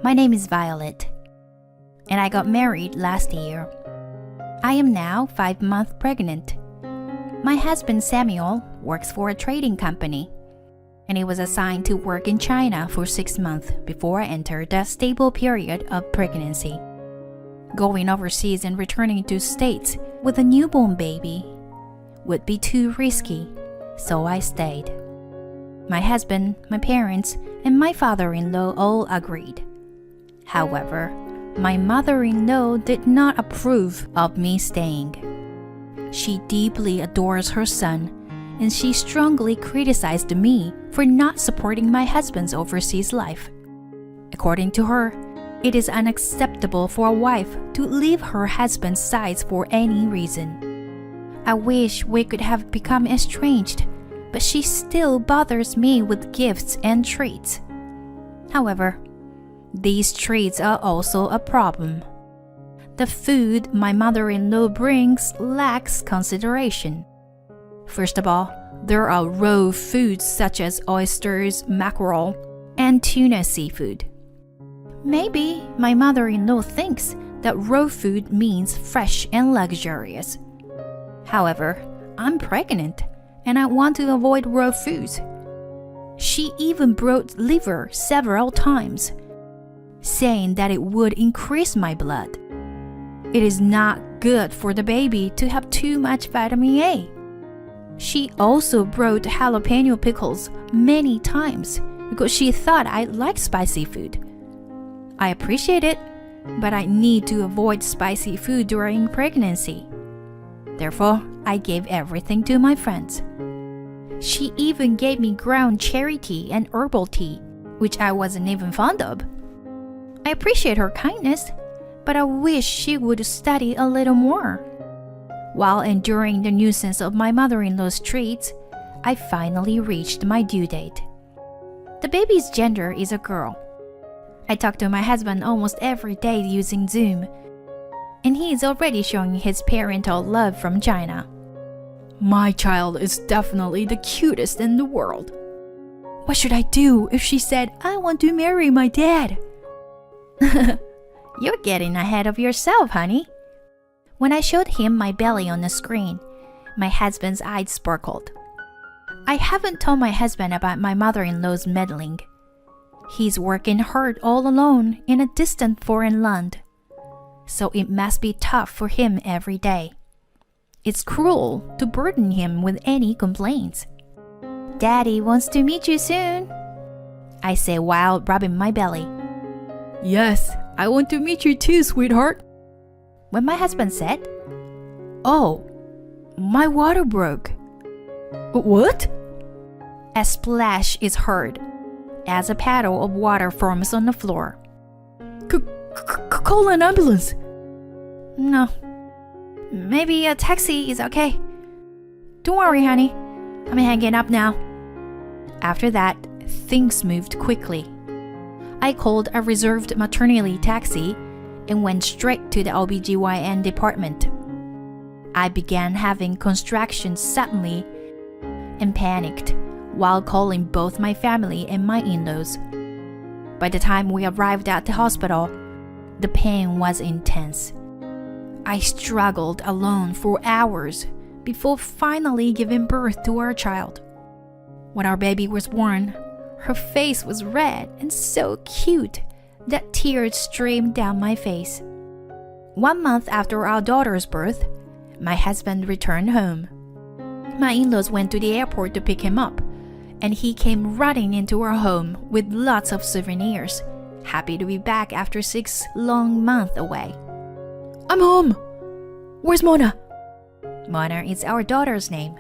My name is Violet, and I got married last year. I am now 5 months pregnant. My husband Samuel works for a trading company, and he was assigned to work in China for 6 months before I entered the stable period of pregnancy. Going overseas and returning to States with a newborn baby would be too risky, so I stayed. My husband, my parents, and my father-in-law all agreed. However, my mother-in-law did not approve of me staying. She deeply adores her son, and she strongly criticized me for not supporting my husband's overseas life. According to her, it is unacceptable for a wife to leave her husband's side for any reason. I wish we could have become estranged, but she still bothers me with gifts and treats. However, these treats are also a problem. The food my mother-in-law brings lacks consideration. First of all, there are raw foods such as oysters, mackerel, and tuna seafood. Maybe my mother-in-law thinks that raw food means fresh and luxurious. However, I'm pregnant, and I want to avoid raw foods. She even brought liver several times, saying that it would increase my blood. It is not good for the baby to have too much vitamin A. She also brought jalapeno pickles many times because she thought I like spicy food. I appreciate it, but I need to avoid spicy food during pregnancy. Therefore, I gave everything to my friends. She even gave me ground cherry tea and herbal tea, which I wasn't even fond of. I appreciate her kindness, but I wish she would study a little more. While enduring the nuisance of my mother-in-law's treats, I finally reached my due date. The baby's gender is a girl. I talk to my husband almost every day using Zoom, and he is already showing his parental love from China. My child is definitely the cutest in the world. What should I do if she said, I want to marry my dad? You're getting ahead of yourself, honey. When I showed him my belly on the screen, my husband's eyes sparkled. I haven't told my husband about my mother-in-law's meddling. He's working hard all alone in a distant foreign land, so it must be tough for him every day. It's cruel to burden him with any complaints. Daddy wants to meet you soon, I say while rubbing my belly. Yes, I want to meet you too, sweetheart. When my husband said, Oh, my water broke. What? A splash is heard as a paddle of water forms on the floor. Call an ambulance. No. Maybe a taxi is okay. Don't worry, honey. I'm hanging up now. After that, things moved quickly. I called a reserved maternity taxi and went straight to the OBGYN department. I began having contractions suddenly and panicked while calling both my family and my in-laws. By the time we arrived at the hospital, the pain was intense. I struggled alone for hours before finally giving birth to our child. When our baby was born, her face was red and so cute that tears streamed down my face. 1 month after our daughter's birth, my husband returned home. My in-laws went to the airport to pick him up, and he came running into our home with lots of souvenirs, happy to be back after 6 long months away. I'm home! Where's Mona? Mona is our daughter's name.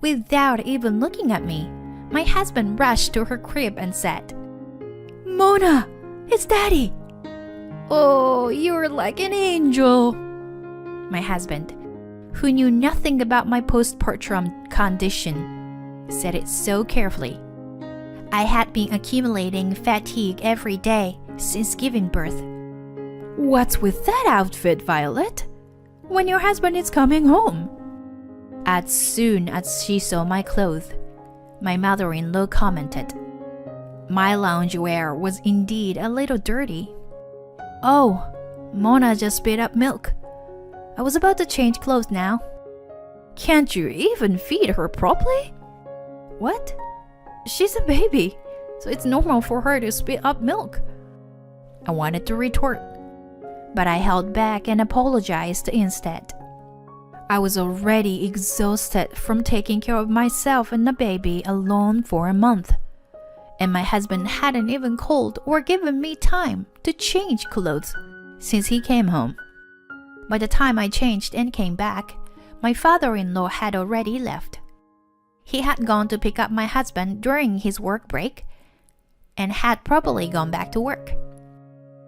Without even looking at me, my husband rushed to her crib and said, Mona, it's Daddy! Oh, you're like an angel! My husband, who knew nothing about my postpartum condition, said it so carefully. I had been accumulating fatigue every day since giving birth. What's with that outfit, Violet? When your husband is coming home? As soon as she saw my clothes, my mother-in-law commented, My loungewear was indeed a little dirty. Oh, Mona just spit up milk. I was about to change clothes now. Can't you even feed her properly? What? She's a baby, so it's normal for her to spit up milk. I wanted to retort, but I held back and apologized instead. I was already exhausted from taking care of myself and the baby alone for a month, and my husband hadn't even called or given me time to change clothes since he came home. By the time I changed and came back, my father-in-law had already left. He had gone to pick up my husband during his work break and had probably gone back to work.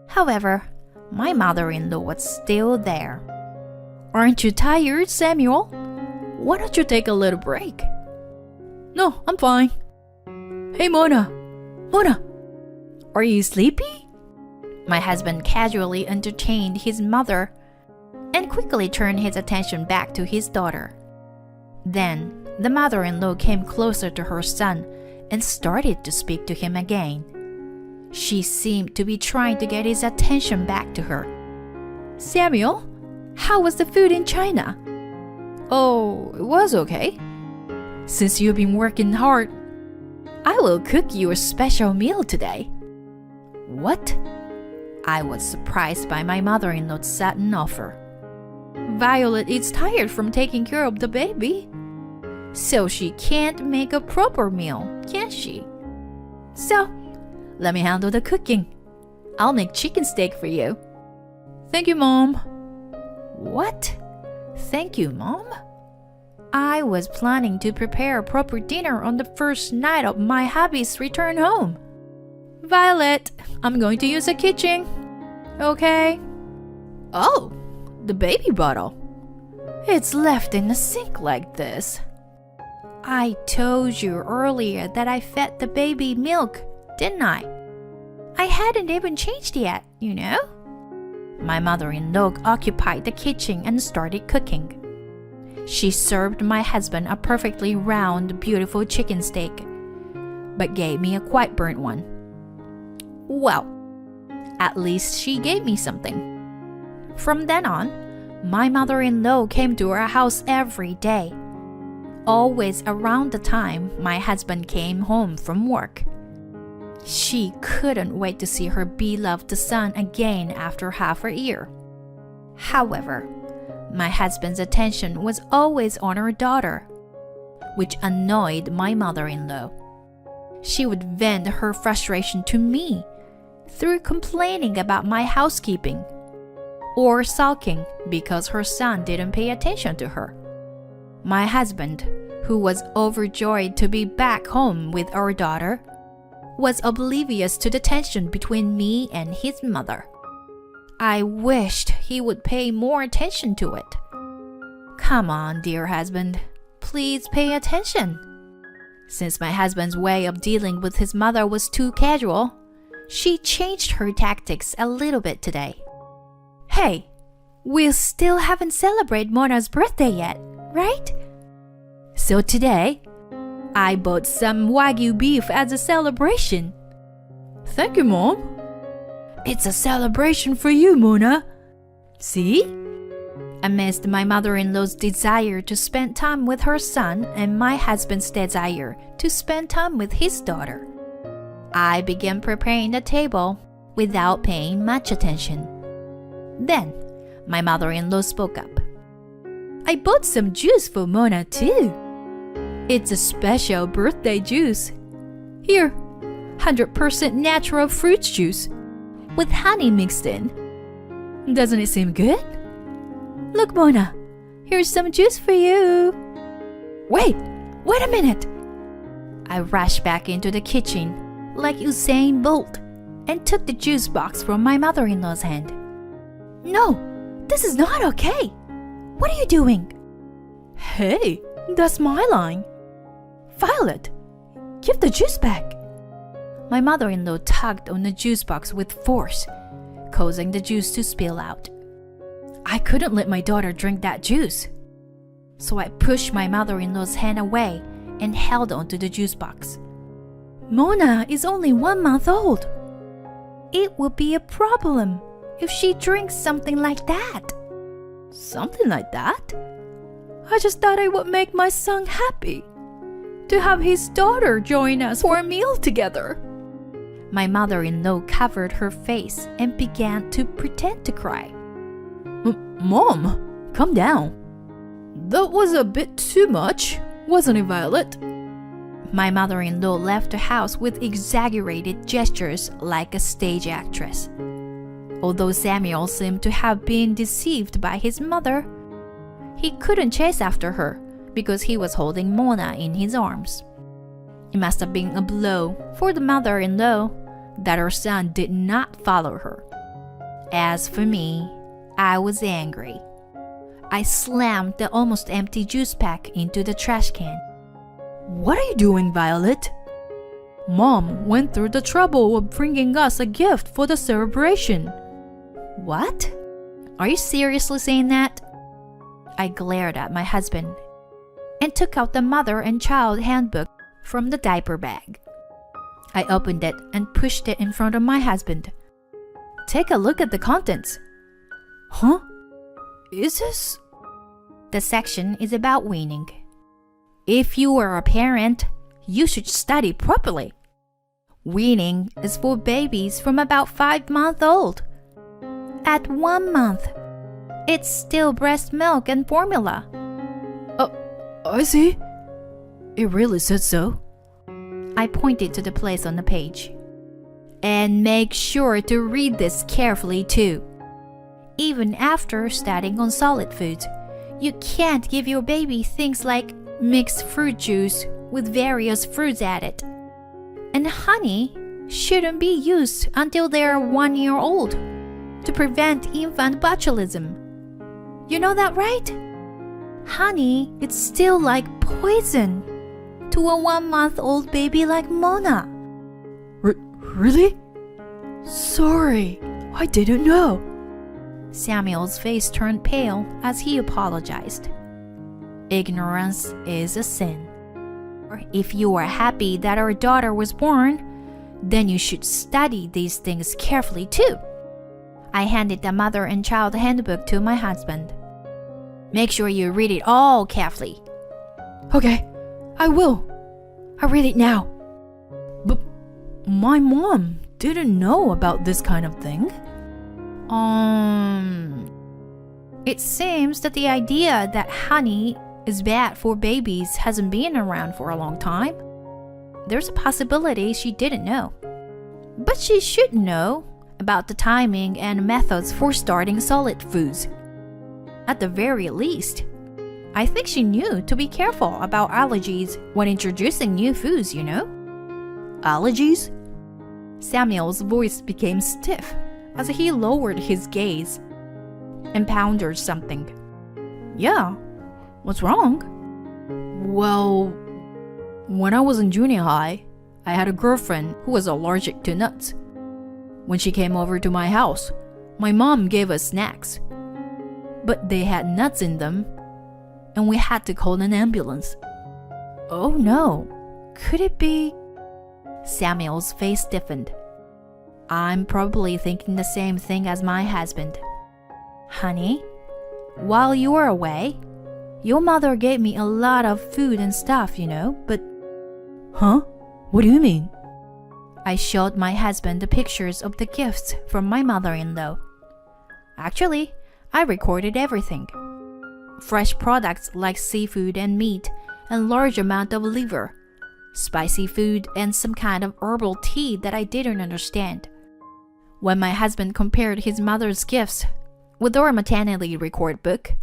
However, my mother-in-law was still there. Aren't you tired, Samuel? Why don't you take a little break? No, I'm fine. Hey, Mona! Mona! Are you sleepy? My husband casually entertained his mother and quickly turned his attention back to his daughter. Then, the mother-in-law came closer to her son and started to speak to him again. She seemed to be trying to get his attention back to her. Samuel, how was the food in China? Oh, it was okay. Since you've been working hard, I will cook you a special meal today. What? I was surprised by my mother-in-law's sudden offer. Violet is tired from taking care of the baby, so she can't make a proper meal, can she? So, let me handle the cooking. I'll make chicken steak for you. Thank you, Mom. What? Thank you, Mom? I was planning to prepare a proper dinner on the first night of my hubby's return home. Violet, I'm going to use the kitchen. Okay? Oh, the baby bottle. It's left in the sink like this. I told you earlier that I fed the baby milk, didn't I? I hadn't even changed yet, you know? My mother-in-law occupied the kitchen and started cooking. She served my husband a perfectly round, beautiful chicken steak, but gave me a quite burnt one. Well, at least she gave me something. From then on, my mother-in-law came to our house every day, always around the time my husband came home from work. She couldn't wait to see her beloved son again after half a year. However, my husband's attention was always on our daughter, which annoyed my mother-in-law. She would vent her frustration to me through complaining about my housekeeping or sulking because her son didn't pay attention to her. My husband, who was overjoyed to be back home with our daughter, was oblivious to the tension between me and his mother. I wished he would pay more attention to it. Come on, dear husband, please pay attention. Since my husband's way of dealing with his mother was too casual, she changed her tactics a little bit today. Hey, we still haven't celebrated Mona's birthday yet, right? So today, I bought some Wagyu beef as a celebration. Thank you, Mom. It's a celebration for you, Mona. See? Amidst my mother-in-law's desire to spend time with her son and my husband's desire to spend time with his daughter, I began preparing the table without paying much attention. Then, my mother-in-law spoke up. I bought some juice for Mona too. It's a special birthday juice. Here, 100% natural fruit juice with honey mixed in. Doesn't it seem good? Look, Mona, here's some juice for you. Wait a minute. I rushed back into the kitchen like Usain Bolt and took the juice box from my mother-in-law's hand. No, this is not okay. What are you doing? Hey, that's my line. Violet, give the juice back. My mother-in-law tugged on the juice box with force, causing the juice to spill out. I couldn't let my daughter drink that juice, so I pushed my mother-in-law's hand away and held onto the juice box. Mona is only 1 month old. It will be a problem if she drinks something like that. Something like that? I just thought it would make my son happy to have his daughter join us for a meal together. My mother-in-law covered her face and began to pretend to cry. Mom, calm down. That was a bit too much, wasn't it, Violet? My mother-in-law left the house with exaggerated gestures like a stage actress. Although Samuel seemed to have been deceived by his mother, he couldn't chase after her because he was holding Mona in his arms. It must have been a blow for the mother-in-law that her son did not follow her. As for me, I was angry. I slammed the almost empty juice pack into the trash can. What are you doing, Violet? Mom went through the trouble of bringing us a gift for the celebration. What? Are you seriously saying that? I glared at my husband and took out the mother and child handbook from the diaper bag. I opened it and pushed it in front of my husband. Take a look at the contents. Huh? Is this? The section is about weaning. If you are a parent, you should study properly. Weaning is for babies from about 5 months old. At 1 month, it's still breast milk and formula. I see. It really said so. I pointed to the place on the page. And make sure to read this carefully too. Even after studying on solid foods, you can't give your baby things like mixed fruit juice with various fruits added. And honey shouldn't be used until they are 1 year old to prevent infant botulism. You know that, right? Honey, it's still like poison to a 1 month old baby like Mona. Really? Sorry, I didn't know. Samuel's face turned pale as he apologized. Ignorance is a sin. If you are happy that our daughter was born, then you should study these things carefully too. I handed the mother and child handbook to my husband. Make sure you read it all carefully. Okay, I will. I'll read it now. But my mom didn't know about this kind of thing. It seems that the idea that honey is bad for babies hasn't been around for a long time. There's a possibility she didn't know. But she should know about the timing and methods for starting solid foods. At the very least, I think she knew to be careful about allergies when introducing new foods, you know? Allergies? Samuel's voice became stiff as he lowered his gaze and pondered something. Yeah, what's wrong? Well, when I was in junior high, I had a girlfriend who was allergic to nuts. When she came over to my house, my mom gave us snacks. But they had nuts in them, and we had to call an ambulance. Oh no, could it be? Samuel's face stiffened. I'm probably thinking the same thing as my husband. Honey, while you were away, your mother gave me a lot of food and stuff, you know, but... Huh? What do you mean? I showed my husband the pictures of the gifts from my mother-in-law. Actually, I recorded everything. Fresh products like seafood and meat, and large amount of liver, spicy food, and some kind of herbal tea that I didn't understand. When my husband compared his mother's gifts with our maternity record book,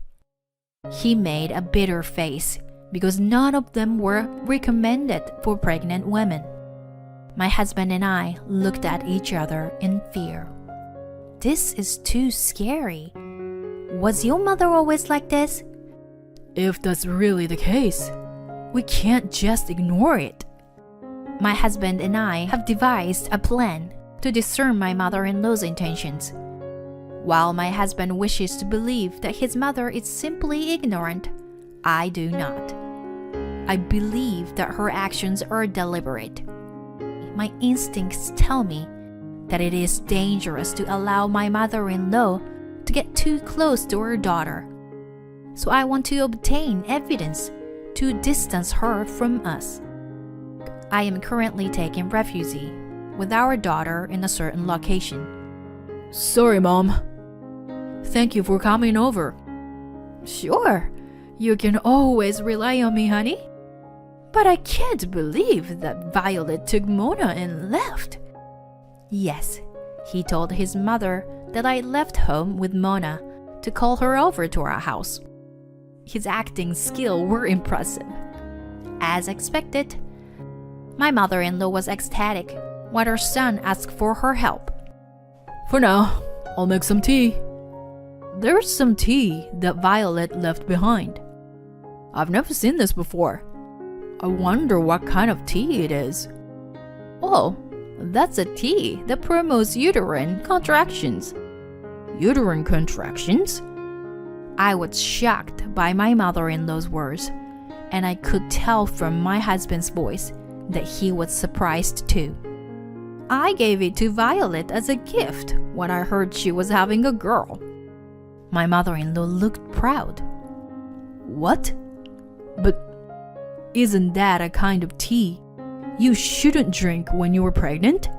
he made a bitter face because none of them were recommended for pregnant women. My husband and I looked at each other in fear. This is too scary. Was your mother always like this? If that's really the case, we can't just ignore it. My husband and I have devised a plan to discern my mother-in-law's intentions. While my husband wishes to believe that his mother is simply ignorant, I do not. I believe that her actions are deliberate. my instincts tell me that it is dangerous to allow my mother-in-law to get too close to her daughter. So I want to obtain evidence to distance her from us. I am currently taking refuge with our daughter in a certain location. Sorry, Mom. Thank you for coming over. Sure, you can always rely on me, honey. But I can't believe that Violet took Mona and left. Yes, he told his mother that I left home with Mona to call her over to our house. His acting skills were impressive. As expected, my mother-in-law was ecstatic when her son asked for her help. For now, I'll make some tea. There's some tea that Violet left behind. I've never seen this before. I wonder what kind of tea it is. Oh, that's a tea that promotes uterine contractions. Uterine contractions? I was shocked by my mother-in-law's words, and I could tell from my husband's voice that he was surprised too. I gave it to Violet as a gift when I heard she was having a girl. My mother-in-law looked proud. What? But isn't that a kind of tea you shouldn't drink when you were pregnant?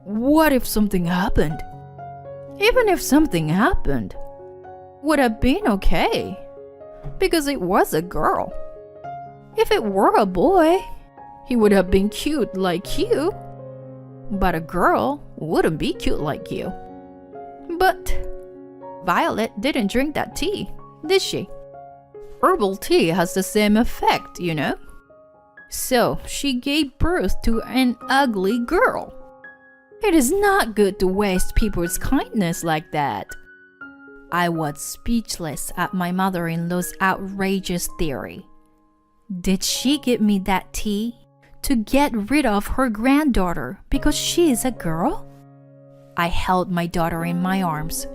What if something happened? Even if something happened, would have been okay, because it was a girl. If it were a boy, he would have been cute like you, but a girl wouldn't be cute like you. But Violet didn't drink that tea, did she? Herbal tea has the same effect, you know. So she gave birth to an ugly girl. It is not good to waste people's kindness like that. I was speechless at my mother-in-law's outrageous theory. Did she give me that tea to get rid of her granddaughter because she is a girl? I held my daughter in my arms.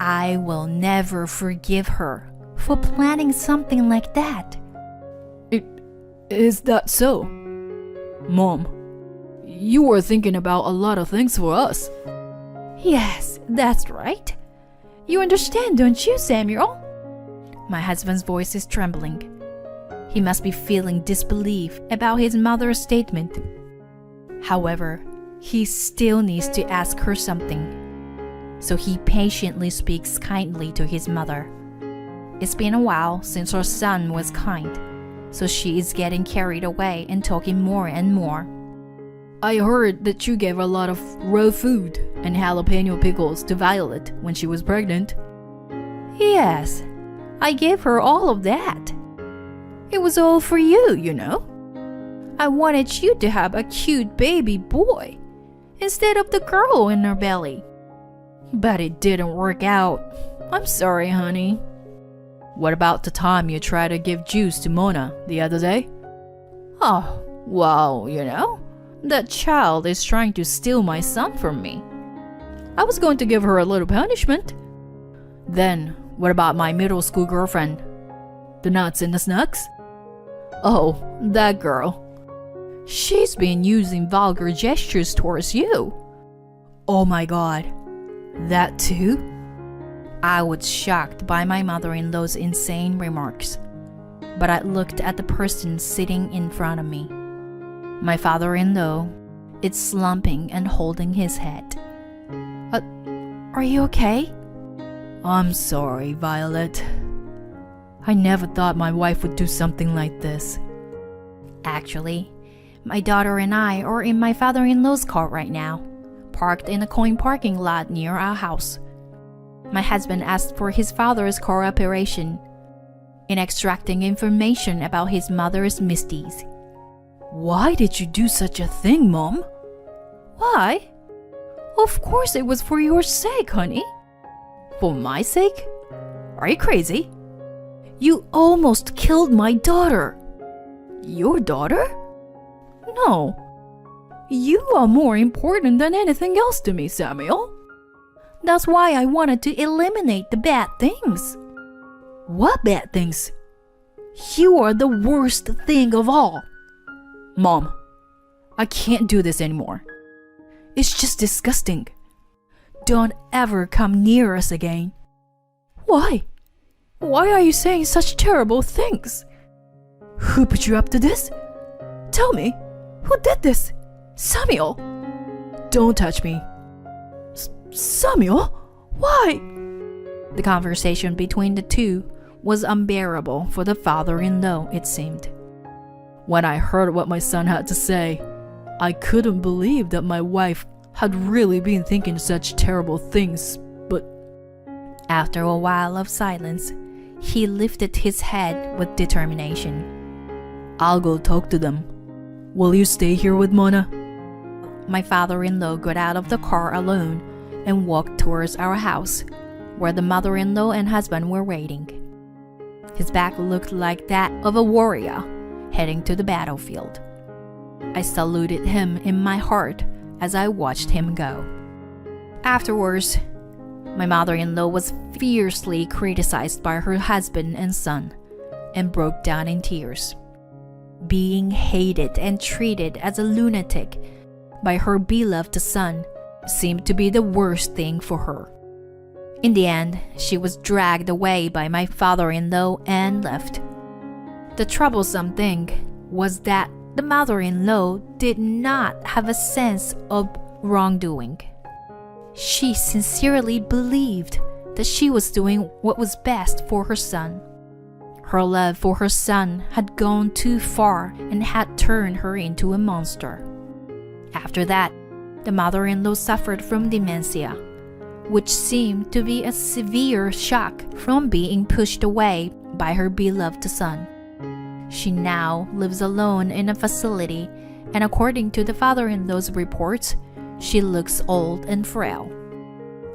I will never forgive her for planning something like that. Is that so? Mom, you were thinking about a lot of things for us. Yes, that's right. You understand, don't you, Samuel? My husband's voice is trembling. He must be feeling disbelief about his mother's statement. However, he still needs to ask her something. So he patiently speaks kindly to his mother. It's been a while since her son was kind, so she is getting carried away and talking more and more. I heard that you gave a lot of raw food and jalapeno pickles to Violet when she was pregnant. Yes, I gave her all of that. It was all for you, you know. I wanted you to have a cute baby boy instead of the girl in her belly. But it didn't work out. I'm sorry, honey. What about the time you tried to give juice to Mona the other day? Oh, well, you know, that child is trying to steal my son from me. I was going to give her a little punishment. Then, what about my middle school girlfriend? The nuts and the snucks? Oh, that girl. She's been using vulgar gestures towards you. Oh my God. That too? I was shocked by my mother-in-law's insane remarks, but I looked at the person sitting in front of me. My father-in-law is slumping and holding his head. Are you okay? I'm sorry, Violet. I never thought my wife would do something like this. Actually, my daughter and I are in my father-in-law's car right now, parked in a coin parking lot near our house. My husband asked for his father's cooperation in extracting information about his mother's misdeeds. Why did you do such a thing, Mom? Why? Of course it was for your sake, honey. For my sake? Are you crazy? You almost killed my daughter. Your daughter? No. You are more important than anything else to me, Samuel. That's why I wanted to eliminate the bad things. What bad things? You are the worst thing of all. Mom, I can't do this anymore. It's just disgusting. Don't ever come near us again. Why? Why are you saying such terrible things? Who put you up to this? Tell me, who did this? Samuel? Don't touch me. Samuel? Why? The conversation between the two was unbearable for the father-in-law, it seemed. When I heard what my son had to say, I couldn't believe that my wife had really been thinking such terrible things, but after a while of silence, he lifted his head with determination. I'll go talk to them. Will you stay here with Mona? My father-in-law got out of the car alone and walked towards our house, where the mother-in-law and husband were waiting. His back looked like that of a warrior heading to the battlefield. I saluted him in my heart as I watched him go. Afterwards, my mother-in-law was fiercely criticized by her husband and son and broke down in tears. Being hated and treated as a lunatic by her beloved son seemed to be the worst thing for her. In the end, she was dragged away by my father-in-law and left. The troublesome thing was that the mother-in-law did not have a sense of wrongdoing. She sincerely believed that she was doing what was best for her son. Her love for her son had gone too far and had turned her into a monster. After that, the mother-in-law suffered from dementia, which seemed to be a severe shock from being pushed away by her beloved son. She now lives alone in a facility, and according to the father-in-law's reports, she looks old and frail.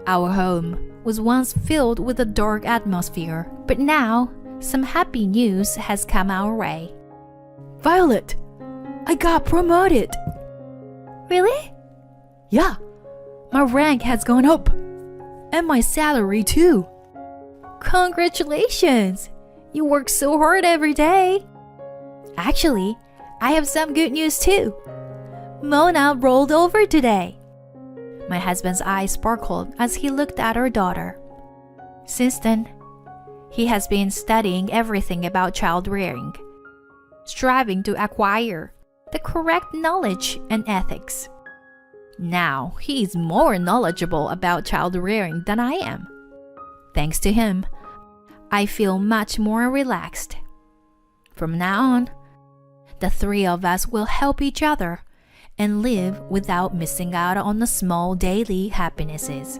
Our home was once filled with a dark atmosphere, but now some happy news has come our way. Violet, I got promoted. Really? Yeah, my rank has gone up. And my salary too. Congratulations! You work so hard every day. Actually, I have some good news too. Mona rolled over today. My husband's eyes sparkled as he looked at our daughter. Since then, he has been studying everything about child rearing, striving to acquire the correct knowledge and ethics. Now he is more knowledgeable about child rearing than I am. Thanks to him, I feel much more relaxed. From now on, the three of us will help each other and live without missing out on the small daily happinesses.